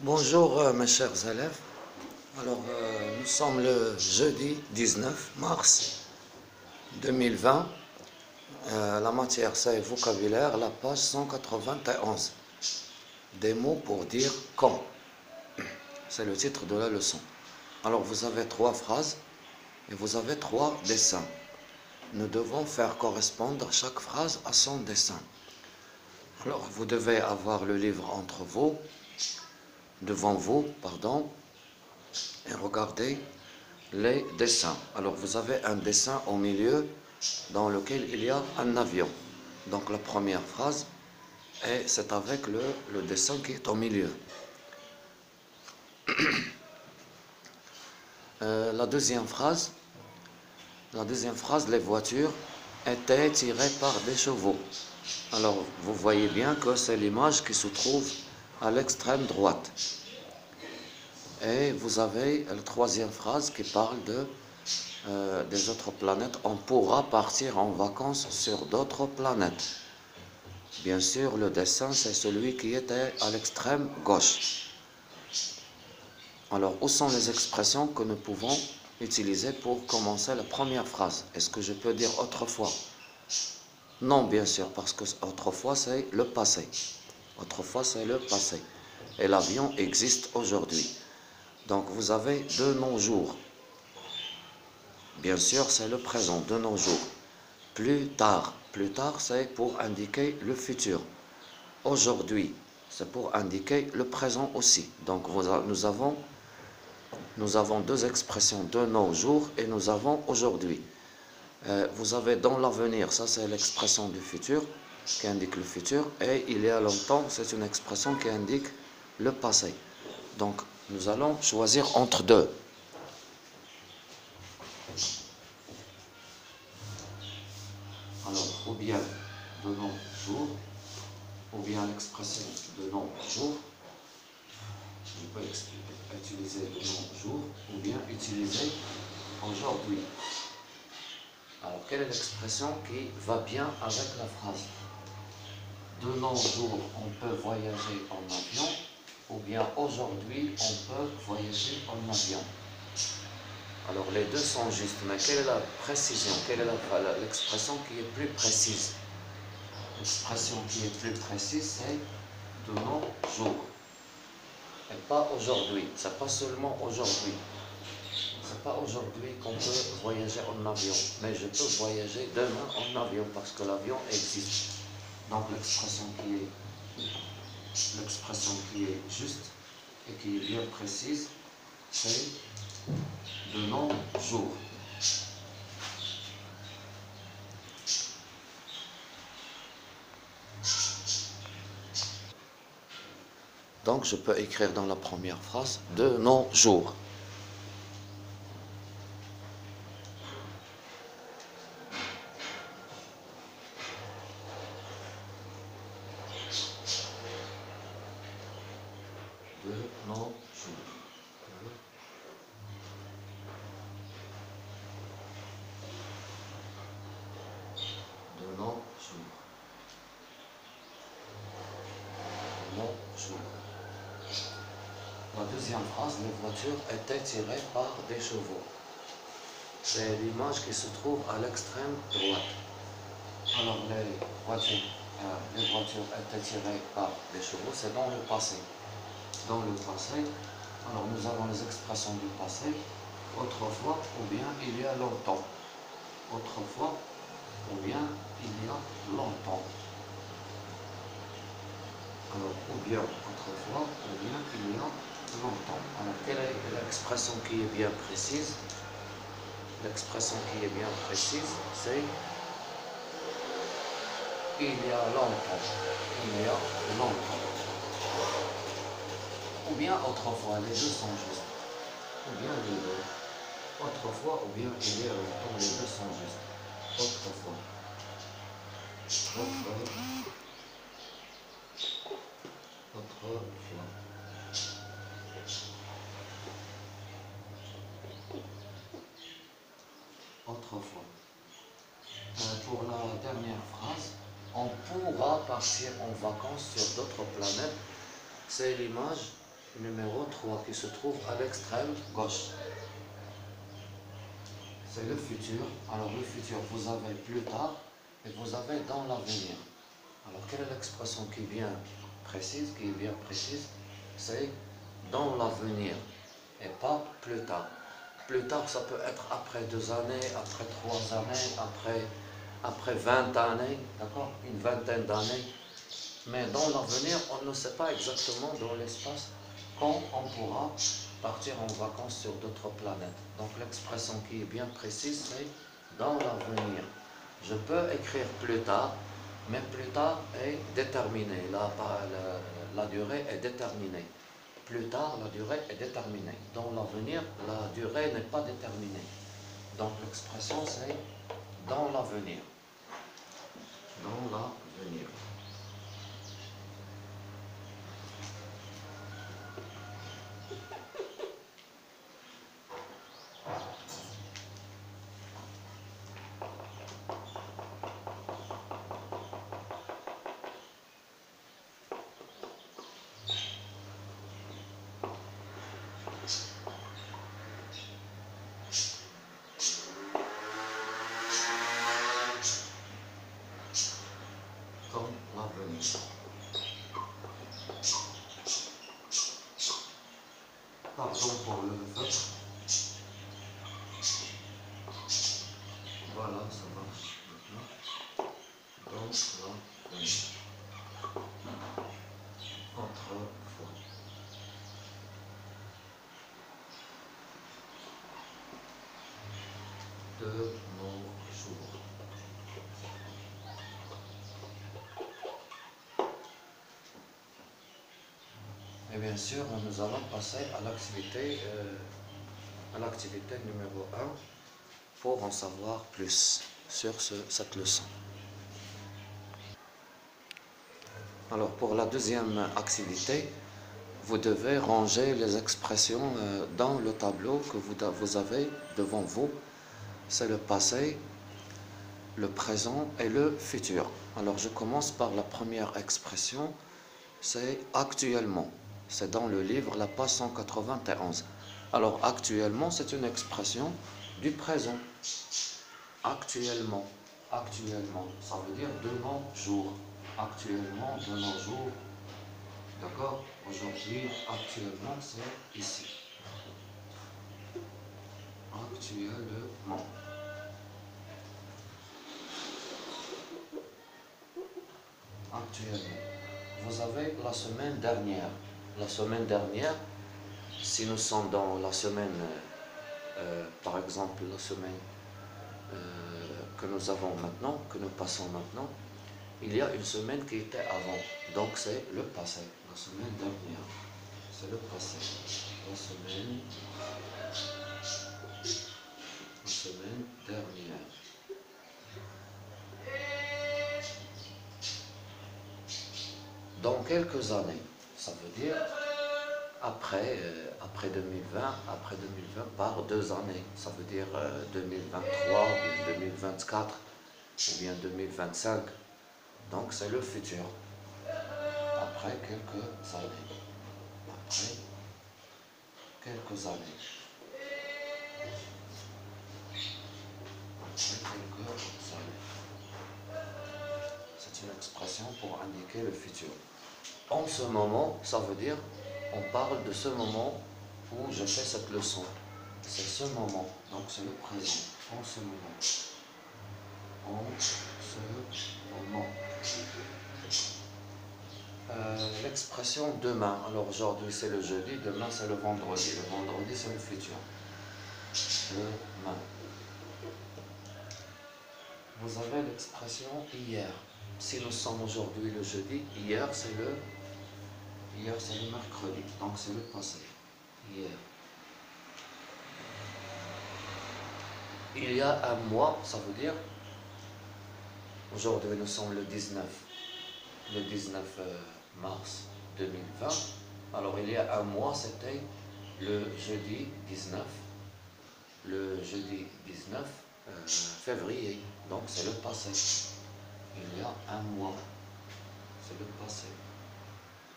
Bonjour mes chers élèves. Nous sommes le jeudi 19 mars 2020. La matière c'est vocabulaire, la page 191. Des mots pour dire quand. C'est le titre de la leçon. Alors vous avez 3 phrases et vous avez 3 dessins. Nous devons faire correspondre chaque phrase à son dessin. Alors vous devez avoir le livre devant vous, et regardez les dessins. Alors vous avez un dessin au milieu dans lequel il y a un avion. Donc la première phrase, et c'est avec le dessin qui est au milieu. La deuxième phrase, les voitures étaient tirées par des chevaux. Alors vous voyez bien que c'est l'image qui se trouve à l'extrême droite. Et vous avez la troisième phrase qui parle des autres planètes. On pourra partir en vacances sur d'autres planètes. Bien sûr, le dessin, c'est celui qui était à l'extrême gauche. Alors, où sont les expressions que nous pouvons utiliser pour commencer la première phrase? Est-ce que je peux dire autrefois? Non, bien sûr, parce que autrefois, c'est le passé. Autrefois, c'est le passé. Et l'avion existe aujourd'hui. Donc, vous avez de nos jours. Bien sûr, c'est le présent, de nos jours. Plus tard, c'est pour indiquer le futur. Aujourd'hui, c'est pour indiquer le présent aussi. Donc, nous avons deux expressions, de nos jours, et nous avons aujourd'hui. Vous avez dans l'avenir, ça c'est l'expression du futur, qui indique le futur, et il y a longtemps, c'est une expression qui indique le passé. Donc, nous allons choisir entre deux. Alors, ou bien de nos jours, ou bien l'expression de nos jours. Je peux utiliser de nos jours, ou bien utiliser aujourd'hui. Alors, quelle est l'expression qui va bien avec la phrase? De nos jours, on peut voyager en avion, ou bien aujourd'hui, on peut voyager en avion. Alors, les deux sont justes, mais quelle est la précision? Quelle est l'expression qui est plus précise? L'expression qui est plus précise, c'est de nos jours. Et pas aujourd'hui. C'est pas seulement aujourd'hui. C'est pas aujourd'hui qu'on peut voyager en avion. Mais je peux voyager demain en avion parce que l'avion existe. Donc l'expression qui est juste et qui est bien précise, c'est de nos jours. Donc je peux écrire dans la première phrase de nos jours. De nos jours. De nos jours. De nos jours. La deuxième phrase, les voitures étaient tirées par des chevaux. C'est l'image qui se trouve à l'extrême droite. Alors les voitures étaient tirées par des chevaux, c'est dans le passé. Dans le passé, alors nous avons les expressions du passé, autrefois ou bien il y a longtemps. Autrefois ou bien il y a longtemps. Alors, ou bien autrefois ou bien il y a longtemps. Alors quelle est l'expression qui est bien précise? L'expression qui est bien précise, c'est il y a longtemps. Il y a longtemps. Ou bien autrefois, les deux sont justes. Ou bien les deux. Autrefois ou bien il y a longtemps, les deux sont justes. Autrefois. Autrefois. Autrefois. Pour la dernière phrase, on pourra partir en vacances sur d'autres planètes. C'est l'image numéro 3 qui se trouve à l'extrême gauche. C'est le futur. Alors le futur, vous avez plus tard et vous avez dans l'avenir. Alors quelle est l'expression qui est bien précise, c'est dans l'avenir et pas plus tard. Plus tard, ça peut être après 2 années, après 3 années, après 20 années, d'accord? Une vingtaine d'années. Mais dans l'avenir, on ne sait pas exactement dans l'espace quand on pourra partir en vacances sur d'autres planètes. Donc l'expression qui est bien précise, c'est dans l'avenir. Je peux écrire plus tard, mais plus tard est déterminé. La durée est déterminée. Plus tard, la durée est déterminée. Dans l'avenir, la durée n'est pas déterminée. Donc l'expression, c'est dans l'avenir. Dans l'avenir. Comme l'avenir. Pardon pour le feu. Voilà, ça marche maintenant. Donc l'avenir. Autrefois. De nos jours. Et bien sûr, nous allons passer à l'activité numéro 1 pour en savoir plus sur cette leçon. Alors, pour la deuxième activité, vous devez ranger les expressions dans le tableau que vous avez devant vous. C'est le passé, le présent et le futur. Alors, je commence par la première expression, c'est actuellement. C'est dans le livre, la page 191. Alors, actuellement, c'est une expression du présent. Actuellement. Actuellement, ça veut dire de nos jours. Actuellement, de nos jours. D'accord? Aujourd'hui, actuellement, c'est ici. Actuellement. Actuellement. Vous avez la semaine dernière. La semaine dernière, si nous sommes dans la semaine, par exemple, la semaine que nous avons maintenant, que nous passons maintenant, il y a une semaine qui était avant. Donc c'est le passé. La semaine dernière. C'est le passé. La semaine dernière. Dans quelques années, ça veut dire après 2020, par 2 années. Ça veut dire 2023, ou bien 2024, ou bien 2025. Donc c'est le futur. Après quelques années. Après quelques années. C'est une expression pour indiquer le futur. En ce moment, ça veut dire, on parle de ce moment où je fais cette leçon. C'est ce moment, donc c'est le présent. En ce moment. En ce moment. L'expression demain. Alors aujourd'hui c'est le jeudi, demain c'est le vendredi. Le vendredi c'est le futur. Demain. Vous avez l'expression hier. Si nous sommes aujourd'hui le jeudi, hier c'est le mercredi, donc c'est le passé. Hier. Il y a un mois, ça veut dire, aujourd'hui nous sommes le 19 mars 2020. Alors il y a un mois, c'était le jeudi 19 février, donc c'est le passé. Il y a un mois, c'est le passé.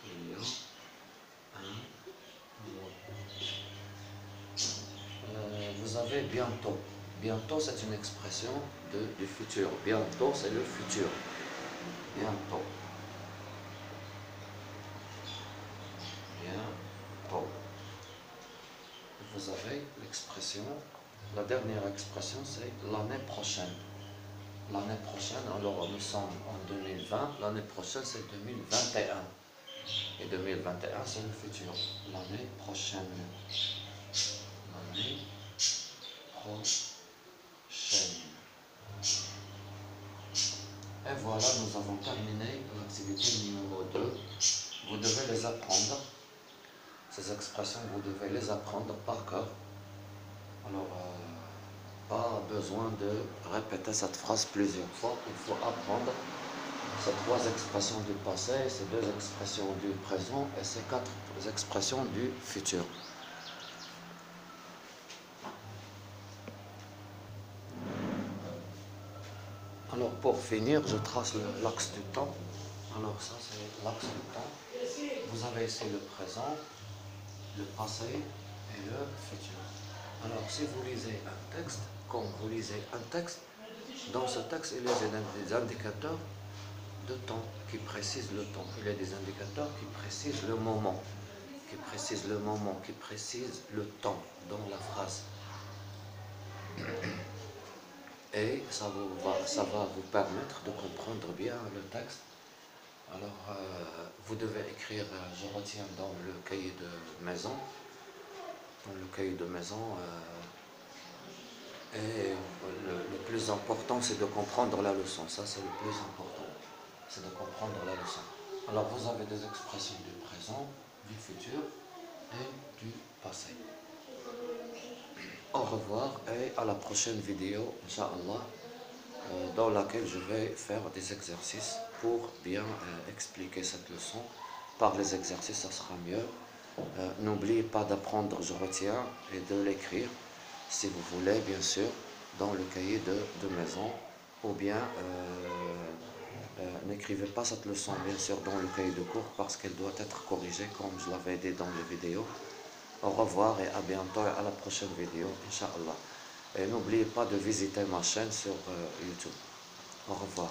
Il y a un bientôt. Bientôt, c'est une expression du futur. Bientôt, c'est le futur. Bientôt. Bientôt. Vous avez l'expression, la dernière expression, c'est l'année prochaine. L'année prochaine, alors nous sommes en 2020, l'année prochaine c'est 2021. Et 2021 c'est le futur. L'année prochaine. L'année prochaine. Et voilà, nous avons terminé l'activité numéro 2. Vous devez les apprendre. Ces expressions, vous devez les apprendre par cœur. Alors, pas besoin de répéter cette phrase plusieurs fois. Il faut apprendre ces 3 expressions du passé, ces 2 expressions du présent et ces 4 expressions du futur. Alors pour finir, je trace l'axe du temps. Alors ça c'est l'axe du temps. Vous avez ici le présent, le passé et le futur. Alors si vous lisez un texte, quand vous lisez un texte, dans ce texte il y a des indicateurs de temps qui précisent le temps. Il y a des indicateurs qui précisent le moment, qui précisent le temps dans la phrase. Et ça va vous permettre de comprendre bien le texte. Alors, vous devez écrire, je retiens dans le cahier de maison. Dans le cahier de maison, et le plus important, c'est de comprendre la leçon. Ça, c'est le plus important. C'est de comprendre la leçon. Alors, vous avez des expressions du présent, du futur et du passé. Au revoir et à la prochaine vidéo, Inch'Allah, dans laquelle je vais faire des exercices pour bien expliquer cette leçon. Par les exercices, ça sera mieux. N'oubliez pas d'apprendre, je retiens, et de l'écrire, si vous voulez, bien sûr, dans le cahier de maison, ou bien n'écrivez pas cette leçon, bien sûr, dans le cahier de cours, parce qu'elle doit être corrigée, comme je l'avais dit dans les vidéos. Au revoir et à bientôt et à la prochaine vidéo, Inch'Allah. Et n'oubliez pas de visiter ma chaîne sur YouTube. Au revoir.